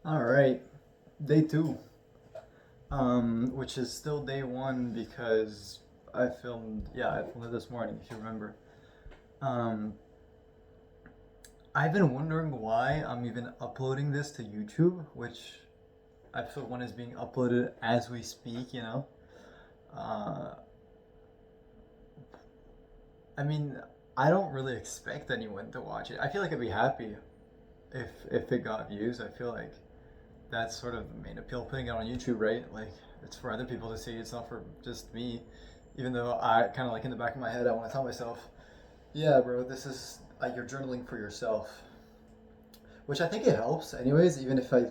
All right, day two, which is still day one because I filmed it this morning, if you remember. Um, I've been wondering why I'm even uploading this to YouTube, which episode one is being uploaded as we speak. Uh, I mean, I don't really expect anyone to watch it. I feel like I'd be happy if it got views. I feel like that's sort of the main appeal of putting it on YouTube, right? Like it's for other people to see. It's not for just me. Even though I kind of like in the back of my head, I want to tell myself, yeah, bro, this is you're journaling for yourself, which I think it helps, anyways. Even if I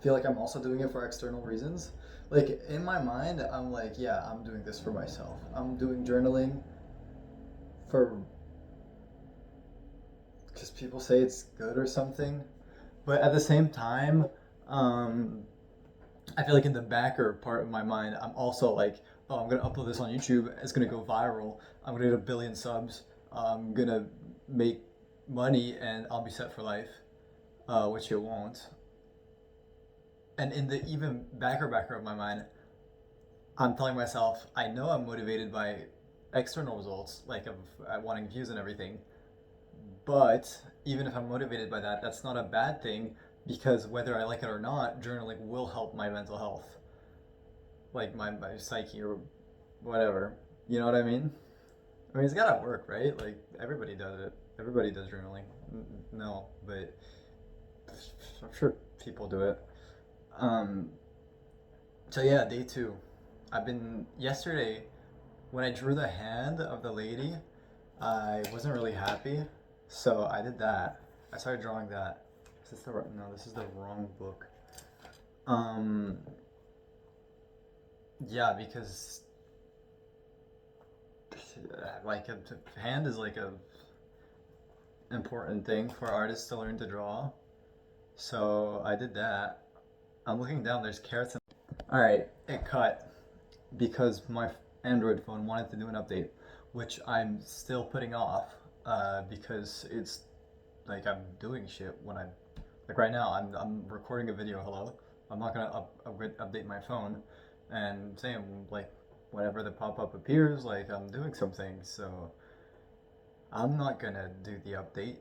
feel like I'm also doing it for external reasons. Like in my mind, I'm like, yeah, I'm doing this for myself. I'm doing journaling for because people say it's good or something. But at the same time, um, I feel like in the backer part of my mind, I'm also like, oh, I'm gonna upload this on YouTube. It's gonna go viral. I'm gonna get 1 billion subs. I'm gonna make money, and I'll be set for life, which it won't. And in the even backer of my mind, I'm telling myself, I know I'm motivated by external results, like of wanting views and everything. But even if I'm motivated by that, that's not a bad thing because whether I like it or not, journaling will help my mental health, like my psyche or whatever. You know what I mean? I mean, it's gotta work, right? Like everybody does it. Everybody does journaling. No, but I'm sure people do it. Um, so yeah, day two. I've been yesterday when I drew the hand of the lady. I wasn't really happy, so I did that. I started drawing that. Is this the no? This is the wrong book. Um, yeah, because like a hand is like a important thing for artists to learn to draw. So I did that. I'm looking down. There's carrots. All right, it cut because my Android phone wanted to do an update, which I'm still putting off because it's like I'm doing shit when I like right now. I'm recording a video. Hello, I'm not gonna update my phone, and same like whenever the pop up appears, like I'm doing something. So I'm not gonna do the update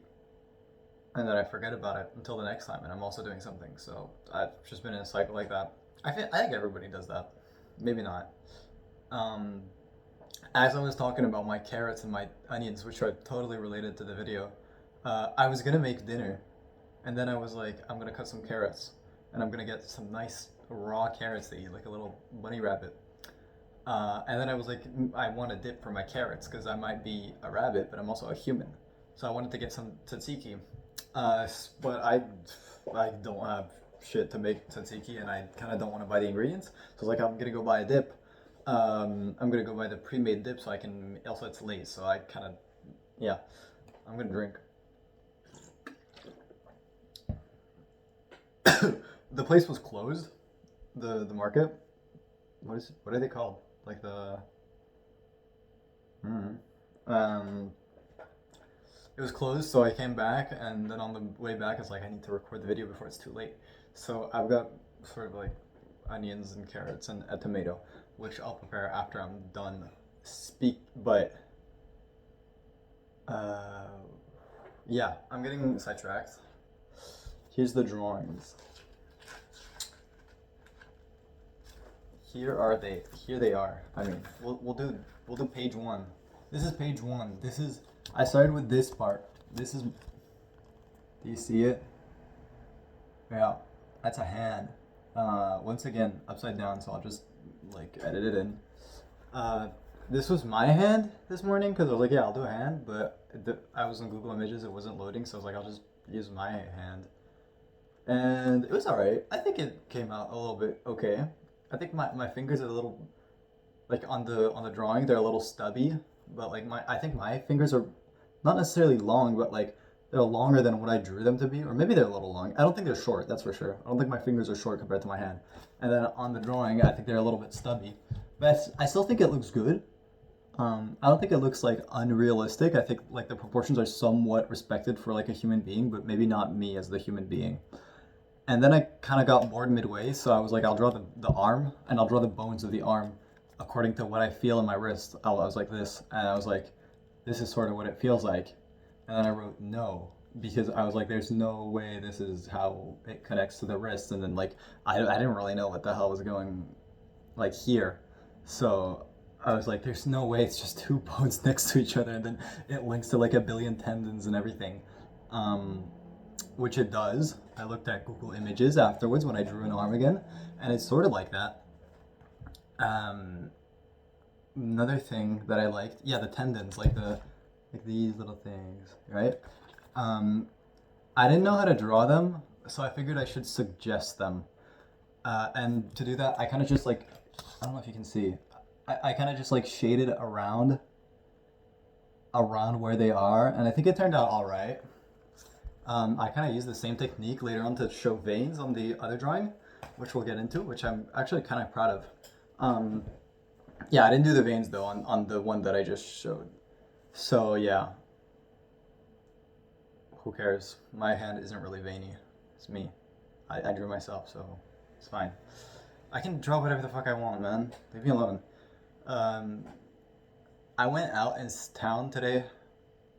and then I forget about it until the next time, and I'm also doing something. So I've just been in a cycle like that. I think everybody does that. Maybe not. Um, as I was talking about my carrots and my onions, which are totally related to the video, I was gonna make dinner, and then I was like, I'm gonna cut some carrots, and I'm gonna get some nice raw carrots to eat, like a little bunny rabbit. And then I was like, I want a dip for my carrots because I might be a rabbit, but I'm also a human. So I wanted to get some tzatziki. But I don't have shit to make tzatziki, and I kind of don't want to buy the ingredients. So I was like, I'm gonna go buy a dip. I'm gonna go buy the pre-made dip so I can. Also, it's late, so I kind of yeah. I'm gonna drink. The place was closed. The market. What are they called? Like the. Mm, um, it was closed, so I came back, and then on the way back, it's like I need to record the video before it's too late. So I've got sort of like onions and carrots and a tomato, which I'll prepare after I'm done but uh, yeah, I'm getting sidetracked. Here's the drawings. Here are they. Here they are. I mean, we'll do page one. This is page one. This is I started with this part. This is. Do you see it? Yeah, that's a hand. Once again, upside down, so I'll just like edit it in. Uh, this was my hand this morning because I was like, yeah, I'll do a hand, but I was on Google Images, it wasn't loading, so I was like, I'll just use my hand. And it was alright. I think it came out a little bit okay. I think my fingers are a little like on the drawing they're a little stubby, but like my I think my fingers are not necessarily long, but like they're longer than what I drew them to be, or maybe they're a little long. I don't think they're short, that's for sure. I don't think my fingers are short compared to my hand. And then on the drawing, I think they're a little bit stubby, but I still think it looks good. I don't think it looks like unrealistic. I think like the proportions are somewhat respected for like a human being, but maybe not me as the human being. And then I kind of got bored midway, so I was like, I'll draw the arm and I'll draw the bones of the arm according to what I feel in my wrist. I was like this, and I was like, this is sort of what it feels like. And then I wrote no, because I was like, there's no way this is how it connects to the wrist. And then like, I didn't really know what the hell was going like here. So I was like, there's no way it's just two bones next to each other and then it links to like a billion tendons and everything. Um, which it does. I looked at Google Images afterwards when I drew an arm again, and it's sort of like that. Um, Another thing that I liked, yeah, the tendons, like these little things, right? Um, I didn't know how to draw them, so I figured I should suggest them. And to do that, I kind of just like, I don't know if you can see, I kind of just like shaded around where they are, and I think it turned out all right. I kind of used the same technique later on to show veins on the other drawing, which we'll get into, which I'm actually kind of proud of. Um, yeah, I didn't do the veins though on the one that I just showed. So yeah, who cares? My hand isn't really veiny. It's me. I drew myself, so it's fine. I can draw whatever the fuck I want, man. Leave me alone. Um, I went out in town today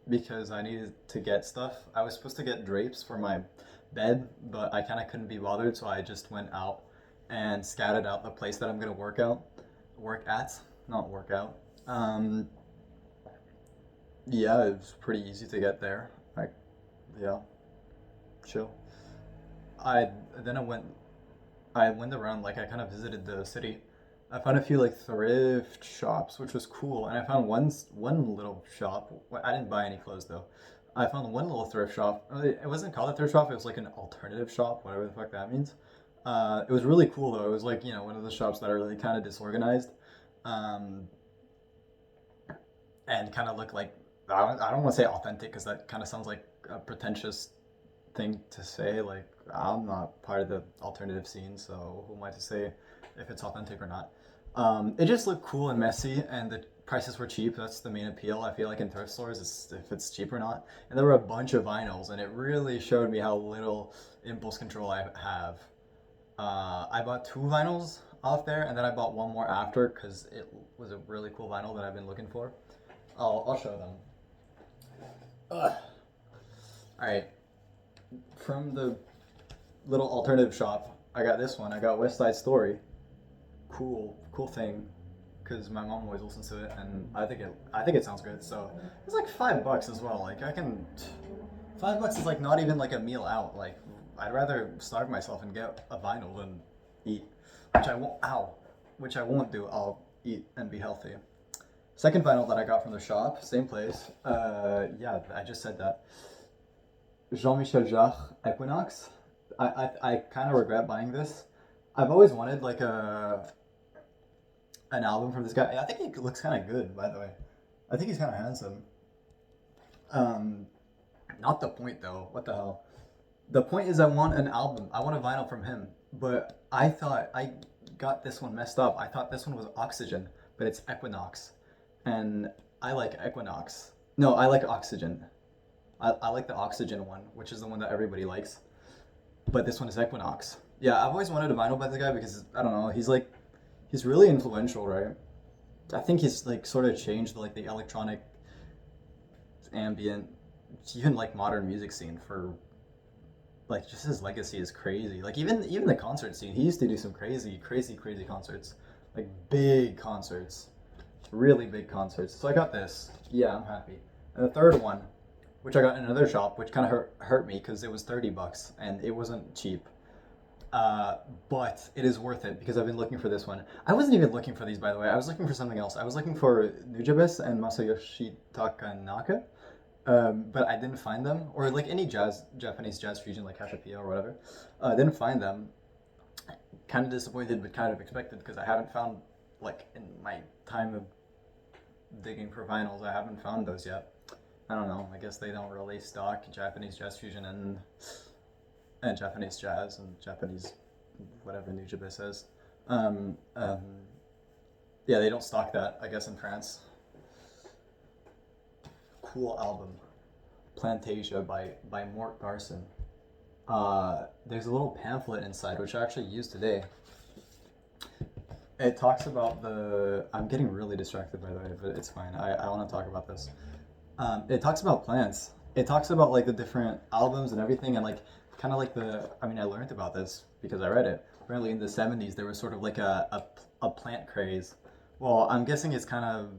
because I needed to get stuff. I was supposed to get drapes for my bed, but I kind of couldn't be bothered, so I just went out and scouted out the place that I'm gonna work at, not work out. Um, yeah, it was pretty easy to get there. Like, yeah, chill. I then I went around, like I kind of visited the city. I found a few like thrift shops, which was cool, and I found one little shop. I didn't buy any clothes though. I found one little thrift shop. It wasn't called a thrift shop. It was like an alternative shop, whatever the fuck that means. It was really cool though. It was like one of the shops that are really kind of disorganized, um, and kind of look like I don't want to say authentic because that kind of sounds like a pretentious thing to say. Like, I'm not part of the alternative scene, so who am I to say if it's authentic or not? It just looked cool and messy, and the prices were cheap. That's the main appeal. I feel like in thrift stores, is if it's cheap or not. And there were a bunch of vinyls, and it really showed me how little impulse control I have. I bought two vinyls off there, and then I bought one more after because it was a really cool vinyl that I've been looking for. I'll show them. Ugh. All right, from the little alternative shop, I got this one. I got West Side Story. Cool thing, because my mom always listens to it, and I think it sounds good. So it's like $5 as well. Like I can, $5 is like not even like a meal out. Like I'd rather starve myself and get a vinyl than eat, which I won't. Ow, which I won't do. I'll eat and be healthy. Second vinyl that I got from the shop, same place. Yeah, I just said that. Jean-Michel Jarre, Equinox. I kind of regret buying this. I've always wanted like a an album from this guy. I think he looks kind of good, by the way. I think he's kind of handsome. Um, Not the point though. What the hell? The point is, I want an album. I want a vinyl from him. But I thought I got this one messed up. I thought this one was Oxygen, but it's Equinox, and I like Equinox. No, I like Oxygen. I like the Oxygen one, which is the one that everybody likes. But this one is Equinox. Yeah, I've always wanted a vinyl by the guy because I don't know. He's really influential, right? I think he's like sort of changed like the electronic ambient, even like modern music scene for like just his legacy is crazy. Like even the concert scene, he used to do some crazy concerts, like big concerts, really big concerts. So I got this. Yeah, I'm happy. And the third one, which I got in another shop, which kind of hurt me because it was $30 and it wasn't cheap. But it is worth it because I've been looking for this one. I wasn't even looking for these, by the way. I was looking for something else. I was looking for Nujabes and Masayoshi Takanaka, but I didn't find them. Or like any Japanese jazz fusion, like Kashapia or whatever. I didn't find them. Kind of disappointed, but kind of expected because I haven't found, like, in my time of digging for vinyls, I haven't found those yet. I don't know. I guess they don't really stock Japanese jazz fusion and Japanese jazz and Japanese whatever Nujabes is. Um, um, yeah, they don't stock that, I guess, in France. Cool album. Plantasia by Mort Garson. there's a little pamphlet inside which I actually used today. It talks about the. I'm getting really distracted by the way, but it's fine. I want to talk about this. It talks about plants. It talks about like the different albums and everything, and like kind of like the. I mean, I learned about this because I read it. Apparently, in the '70s, there was sort of like a plant craze. Well, I'm guessing it's kind of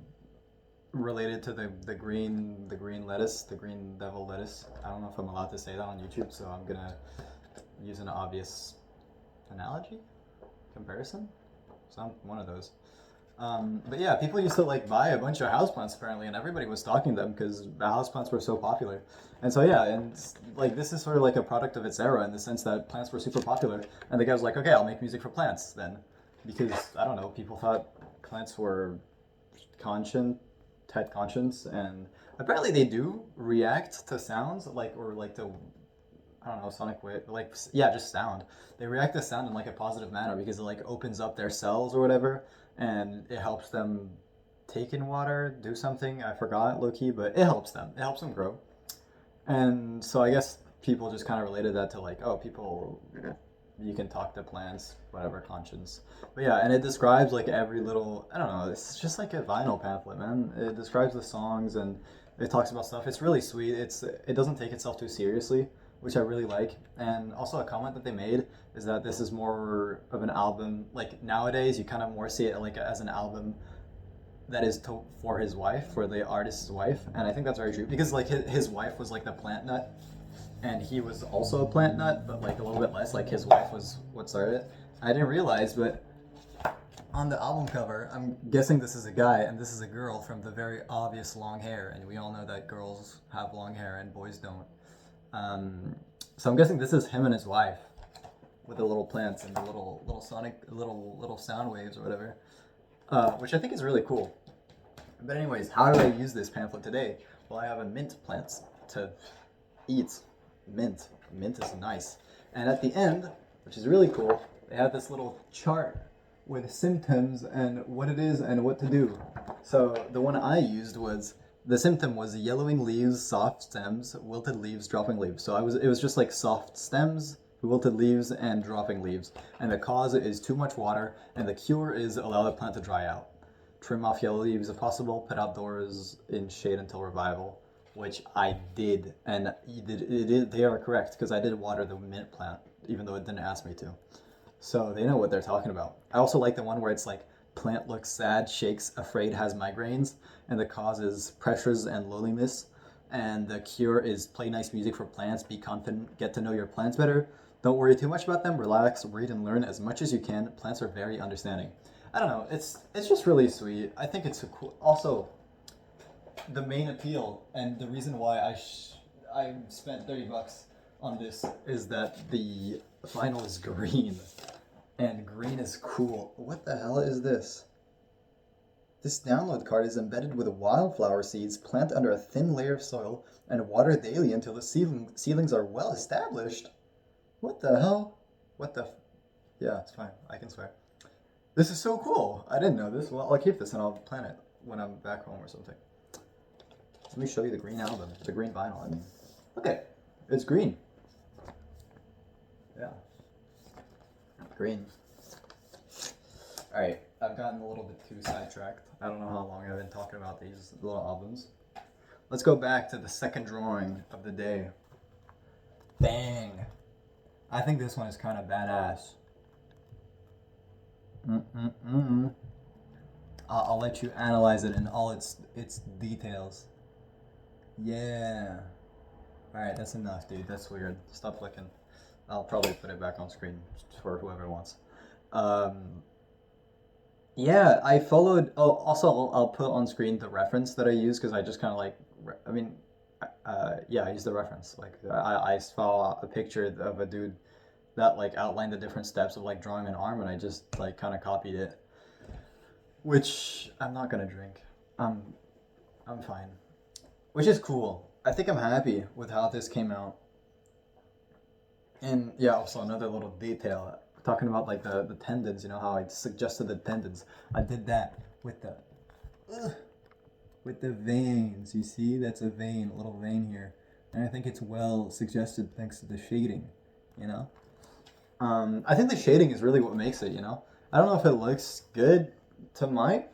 related to the green lettuce, the green devil lettuce. I don't know if I'm allowed to say that on YouTube, so I'm gonna use an obvious analogy comparison. Some one of those. But yeah, people used to like buy a bunch of houseplants apparently, and everybody was stocking them because the houseplants were so popular. And so yeah, and like this is sort of like a product of its era in the sense that plants were super popular, and the guy was like, okay, I'll make music for plants then, because I don't know, people thought plants were conscient, had conscience, and apparently they do react to sounds like or like to I don't know, sonic wave, like yeah, just sound. They react to sound in like a positive manner because it like opens up their cells or whatever, and it helps them take in water, do something. I forgot low key, but it helps them. It helps them grow. And so I guess people just kind of related that to like, oh, people, you can talk to plants, whatever conscience. But yeah, and it describes like every little, I don't know, it's just like a vinyl pamphlet, man. It describes the songs and it talks about stuff. It's really sweet. It doesn't take itself too seriously, which I really like. And also a comment that they made is that this is more of an album. Like nowadays, you kind of more see it like as an album that is for his wife, for the artist's wife, and I think that's very true because like his wife was like the plant nut, and he was also a plant nut, but like a little bit less. Like his wife was what started it. I didn't realize, but on the album cover, I'm guessing this is a guy and this is a girl from the very obvious long hair, and we all know that girls have long hair and boys don't. Um, so I'm guessing this is him and his wife with the little plants and the little sonic little sound waves or whatever, which I think is really cool. But anyways, how do I use this pamphlet today? Well, I have a mint plant to eat. Mint. Mint is nice. And at the end, which is really cool, they have this little chart with symptoms and what it is and what to do. So the one I used was the symptom was yellowing leaves, soft stems, wilted leaves, dropping leaves. So it was just like soft stems, wilted leaves, and dropping leaves. And the cause is too much water, and the cure is allow the plant to dry out. Trim off yellow leaves if possible, put outdoors in shade until revival, which I did, and they are correct because I did water the mint plant, even though it didn't ask me to. So they know what they're talking about. I also like the one where it's like plant looks sad, shakes, afraid, has migraines, and the cause is pressures and loneliness. And the cure is play nice music for plants, be confident, get to know your plants better. Don't worry too much about them, relax, read and learn as much as you can. Plants are very understanding. I don't know, it's just really sweet. I think it's a cool also the main appeal and the reason why I spent $30 on this is that the vinyl is green and green is cool. What the hell is this? This download card is embedded with wildflower seeds. Plant under a thin layer of soil and water daily until the seedlings are well established. What the hell? What the? Yeah, it's fine. I can swear. This is so cool. I didn't know this. Well, I'll keep this and I'll plant it when I'm back home or something. Let me show you the green album, the green vinyl. I mean, look at it. It's green. Yeah, green. All right, I've gotten a little bit too sidetracked. I don't know how long I've been talking about these little albums. Let's go back to the second drawing of the day. Bang! I think this one is kind of badass. I'll let you analyze it in all its details. Yeah. All right, that's enough, dude. That's weird. Stop looking. I'll probably put it back on screen for whoever wants. Yeah, I followed. Oh, also, I'll put on screen the reference that I use because I just kind of like. I mean, yeah, I used the reference. Like, I saw a picture of a dude that like outlined the different steps of like drawing an arm, and I just like kind of copied it. Which I'm not gonna drink. I'm fine. Which is cool. I think I'm happy with how this came out. And yeah, also another little detail. Talking about like the tendons, you know how I suggested the tendons. I did that with the with the veins. You see, that's a vein, a little vein here. And I think it's well suggested thanks to the shading. you know? I think the shading is really what makes it, you know? I don't know if it looks good to Mike.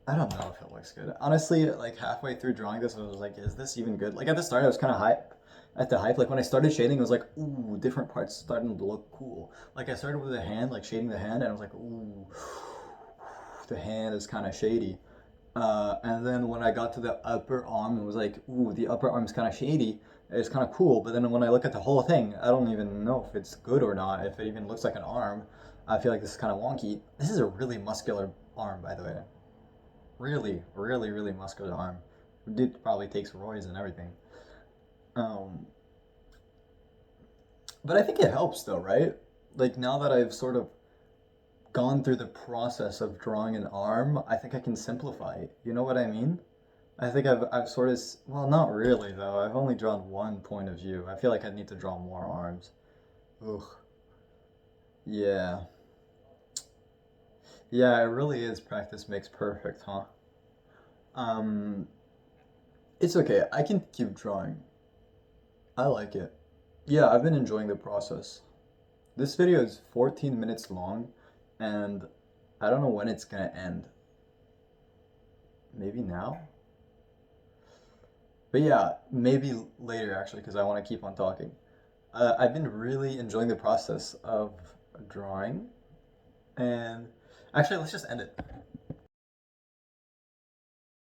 I don't know if it looks good. Honestly, like halfway through drawing this, I was like, is this even good? Like at the start, I was kind of hype. At the hype, like when I started shading, I was like, ooh, different parts starting to look cool. Like I started with the hand, like shading the hand, and I was like, ooh, the hand is kind of shady. And then when I got to the upper arm, it was like, ooh, the upper arm's kind of shady. It's kind of cool. But then when I look at the whole thing, I don't even know if it's good or not, if it even looks like an arm. I feel like this is kind of wonky. This is a really muscular arm, by the way. Really, really, really muscular arm. It probably takes roids and everything. Um, but I think it helps though, right? Like now that I've sort of gone through the process of drawing an arm, I think I can simplify it. You know what I mean? I think I've sort of, well, not really though. I've only drawn one point of view. I feel like I need to draw more arms. Ugh. Yeah. Yeah, it really is practice makes perfect, huh? Um, it's okay. I can keep drawing. I like it. Yeah, I've been enjoying the process. This video is 14 minutes long, and I don't know when it's gonna end. Maybe now? But yeah, maybe later actually, because I want to keep on talking. I've been really enjoying the process of drawing, and actually, let's just end it.